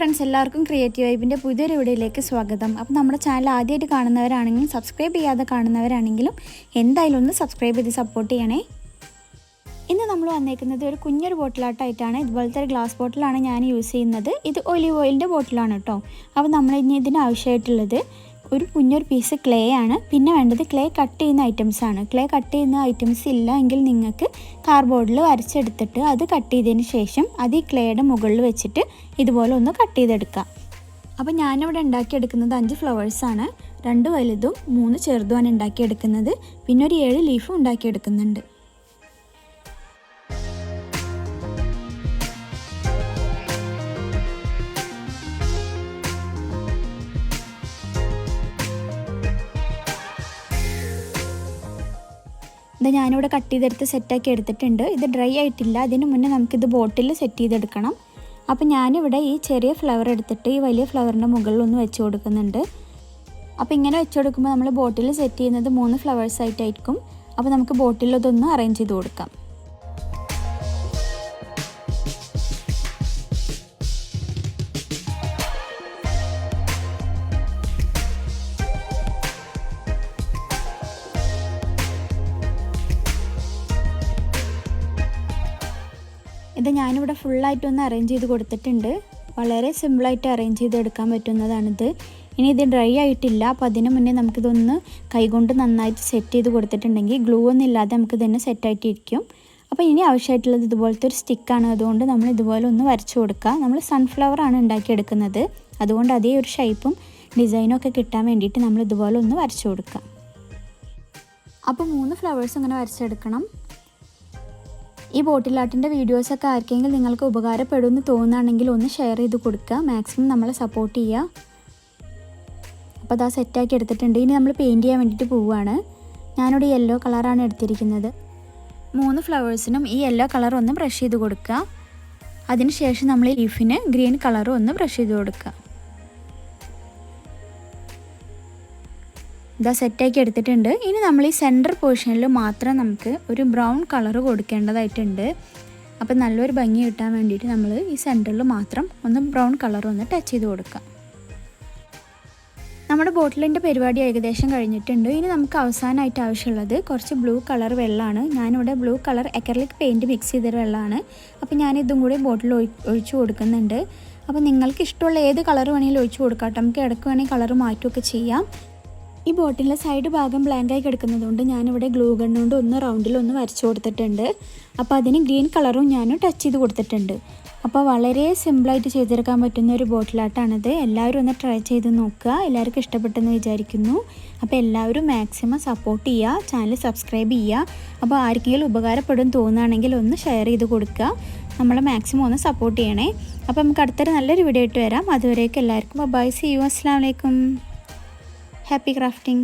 Friends, എല്ലാവർക്കും creative വൈബിൻ്റെ പുതിയൊരു വീഡിയോയിലേക്ക് സ്വാഗതം. അപ്പോൾ നമ്മുടെ ചാനൽ ആദ്യമായിട്ട് കാണുന്നവരാണെങ്കിലും സബ്സ്ക്രൈബ് ചെയ്യാതെ കാണുന്നവരാണെങ്കിലും എന്തായാലും ഒന്ന് സബ്സ്ക്രൈബ് ചെയ്ത് സപ്പോർട്ട് ചെയ്യണേ. ഇന്ന് നമ്മൾ വന്നേക്കുന്നത് ഒരു കുഞ്ഞൊരു ബോട്ടിലായിട്ടാണ്. ഇതുപോലത്തെ ഒരു ഗ്ലാസ് ബോട്ടിലാണ് ഞാൻ യൂസ് ചെയ്യുന്നത്. ഇത് ഒലിവ് ഓയിലിൻ്റെ ബോട്ടിലാണ് കേട്ടോ. അപ്പോൾ നമ്മൾ ഇനി ഇതിന് ആവശ്യമായിട്ടുള്ളത് ഒരു കുഞ്ഞൊരു പീസ് ക്ലേ ആണ്. പിന്നെ വേണ്ടത് ക്ലേ കട്ട് ചെയ്യുന്ന ഐറ്റംസ് ആണ്. ക്ലേ കട്ട് ചെയ്യുന്ന ഐറ്റംസ് ഇല്ല എങ്കിൽ നിങ്ങൾക്ക് കാർഡ്ബോർഡിൽ വരച്ചെടുത്തിട്ട് അത് കട്ട് ചെയ്തതിന് ശേഷം അത് ഈ ക്ലേയുടെ മുകളിൽ വെച്ചിട്ട് ഇതുപോലെ ഒന്ന് കട്ട് ചെയ്തെടുക്കാം. അപ്പോൾ ഞാനിവിടെ ഉണ്ടാക്കിയെടുക്കുന്നത് 5 ഫ്ലവേഴ്സാണ്. 2 വലുതും 3 ചെറുതുമാണ് ഉണ്ടാക്കിയെടുക്കുന്നത്. പിന്നെ ഒരു 7 ലീഫും ഉണ്ടാക്കിയെടുക്കുന്നുണ്ട്. ഇത് ഞാനിവിടെ കട്ട് ചെയ്തെടുത്ത് സെറ്റാക്കി എടുത്തിട്ടുണ്ട്. ഇത് ഡ്രൈ ആയിട്ടില്ല. അതിന് മുന്നേ നമുക്കിത് ബോട്ടിൽ സെറ്റ് ചെയ്തെടുക്കണം. അപ്പോൾ ഞാനിവിടെ ഈ ചെറിയ ഫ്ലവർ എടുത്തിട്ട് ഈ വലിയ ഫ്ലവറിൻ്റെ മുകളിലൊന്ന് വെച്ച് കൊടുക്കുന്നുണ്ട്. അപ്പോൾ ഇങ്ങനെ വെച്ച് കൊടുക്കുമ്പോൾ നമ്മൾ ബോട്ടിൽ സെറ്റ് ചെയ്യുന്നത് 3 ഫ്ലവേഴ്സ് ആയിട്ടായിരിക്കും. അപ്പോൾ നമുക്ക് ബോട്ടിൽ ഇതൊന്ന് അറേഞ്ച് ചെയ്ത് കൊടുക്കാം. ഇത് ഞാനിവിടെ ഫുള്ളായിട്ടൊന്ന് അറേഞ്ച് ചെയ്ത് കൊടുത്തിട്ടുണ്ട്. വളരെ സിമ്പിളായിട്ട് അറേഞ്ച് ചെയ്തെടുക്കാൻ പറ്റുന്നതാണിത്. ഇനി ഇത് ഡ്രൈ ആയിട്ടില്ല. അപ്പോൾ അതിന് മുന്നേ നമുക്കിതൊന്ന് കൈകൊണ്ട് നന്നായിട്ട് സെറ്റ് ചെയ്ത് കൊടുത്തിട്ടുണ്ടെങ്കിൽ ഗ്ലൂ ഒന്നും ഇല്ലാതെ നമുക്ക് തന്നെ സെറ്റായിട്ടിരിക്കും. അപ്പോൾ ഇനി ആവശ്യമായിട്ടുള്ളത് ഇതുപോലത്തെ ഒരു സ്റ്റിക്കാണ്. അതുകൊണ്ട് നമ്മൾ ഇതുപോലെ ഒന്ന് വരച്ചു കൊടുക്കുക. നമ്മൾ സൺഫ്ലവറാണ് ഉണ്ടാക്കിയെടുക്കുന്നത്. അതുകൊണ്ട് അതേ ഒരു ഷേപ്പും ഡിസൈനും ഒക്കെ കിട്ടാൻ വേണ്ടിയിട്ട് നമ്മൾ ഇതുപോലെ ഒന്ന് വരച്ചു കൊടുക്കുക. അപ്പോൾ 3 ഫ്ലവേഴ്സ് അങ്ങനെ വരച്ചെടുക്കണം. ഈ ബോട്ടിൽ ആർട്ടിൻ്റെ വീഡിയോസൊക്കെ ആർക്കെങ്കിലും നിങ്ങൾക്ക് ഉപകാരപ്പെടുമെന്ന് തോന്നുകയാണെങ്കിൽ ഒന്ന് ഷെയർ ചെയ്ത് കൊടുക്കുക. മാക്സിമം നമ്മളെ സപ്പോർട്ട് ചെയ്യുക. അപ്പോൾ അതാ സെറ്റാക്കി എടുത്തിട്ടുണ്ട്. ഇനി നമ്മൾ പെയിൻറ്റ് ചെയ്യാൻ വേണ്ടിയിട്ട് പോവുകയാണ്. ഞാനിവിടെ യെല്ലോ കളറാണ് എടുത്തിരിക്കുന്നത്. 3 ഫ്ലവേഴ്സിനും ഈ യെല്ലോ കളർ ഒന്ന് ബ്രഷ് ചെയ്ത് കൊടുക്കുക. അതിനുശേഷം നമ്മൾ ഈ ലീഫിന് ഗ്രീൻ കളറും ഒന്ന് ബ്രഷ് ചെയ്ത് കൊടുക്കുക. ഇതാ സെറ്റാക്കി എടുത്തിട്ടുണ്ട്. ഇനി നമ്മൾ ഈ സെൻറ്റർ പോർഷനിൽ മാത്രം നമുക്ക് ഒരു ബ്രൗൺ കളർ കൊടുക്കേണ്ടതായിട്ടുണ്ട്. അപ്പോൾ നല്ലൊരു ഭംഗി കിട്ടാൻ വേണ്ടിയിട്ട് നമ്മൾ ഈ സെൻറ്ററിൽ മാത്രം ഒന്ന് ബ്രൗൺ കളർ ഒന്ന് ടച്ച് ചെയ്ത് കൊടുക്കാം. നമ്മുടെ ബോട്ടിലിൻ്റെ പരിപാടി ഏകദേശം കഴിഞ്ഞിട്ടുണ്ട്. ഇനി നമുക്ക് അവസാനമായിട്ട് ആവശ്യമുള്ളത് കുറച്ച് ബ്ലൂ കളർ വെള്ളമാണ്. ഞാനിവിടെ blue colour acrylic paint mix ചെയ്ത വെള്ളമാണ്. അപ്പോൾ ഞാനിതും കൂടി ബോട്ടിൽ ഒഴിച്ചു കൊടുക്കുന്നുണ്ട്. അപ്പോൾ നിങ്ങൾക്ക് ഇഷ്ടമുള്ള ഏത് കളർ വേണമെങ്കിലും ഒഴിച്ചു കൊടുക്കാം. നമുക്ക് ഇടയ്ക്ക് വേണമെങ്കിൽ കളർ മാറ്റുകയൊക്കെ ചെയ്യാം. ഈ ബോട്ടിലെ സൈഡ് ഭാഗം ബ്ലാങ്കായി കിടക്കുന്നതുകൊണ്ട് ഞാനിവിടെ ഗ്ലൂ ഗൺ കൊണ്ട് ഒന്ന് റൗണ്ടിലൊന്ന് വരച്ചു കൊടുത്തിട്ടുണ്ട്. അപ്പോൾ അതിന് ഗ്രീൻ കളറും ഞാൻ ടച്ച് ചെയ്ത് കൊടുത്തിട്ടുണ്ട്. അപ്പോൾ വളരെ സിമ്പിളായിട്ട് ചെയ്തെടുക്കാൻ പറ്റുന്ന ഒരു ബോട്ടിലാട്ടാണിത്. എല്ലാവരും ഒന്ന് ട്രൈ ചെയ്ത് നോക്കുക. എല്ലാവർക്കും ഇഷ്ടപ്പെട്ടെന്ന് വിചാരിക്കുന്നു. അപ്പോൾ എല്ലാവരും മാക്സിമം സപ്പോർട്ട് ചെയ്യുക. ചാനൽ സബ്സ്ക്രൈബ് ചെയ്യുക. അപ്പോൾ ആർക്കെങ്കിലും ഉപകാരപ്പെടും തോന്നുകയാണെങ്കിൽ ഒന്ന് ഷെയർ ചെയ്ത് കൊടുക്കുക. നമ്മളെ മാക്സിമം ഒന്ന് സപ്പോർട്ട് ചെയ്യണേ. അപ്പോൾ നമുക്ക് അടുത്തൊരു നല്ലൊരു വീഡിയോ ആയിട്ട് വരാം. അതുവരേക്കും എല്ലാവർക്കും ബൈ. See you. അസ്സലാമു അലൈക്കും. Happy crafting.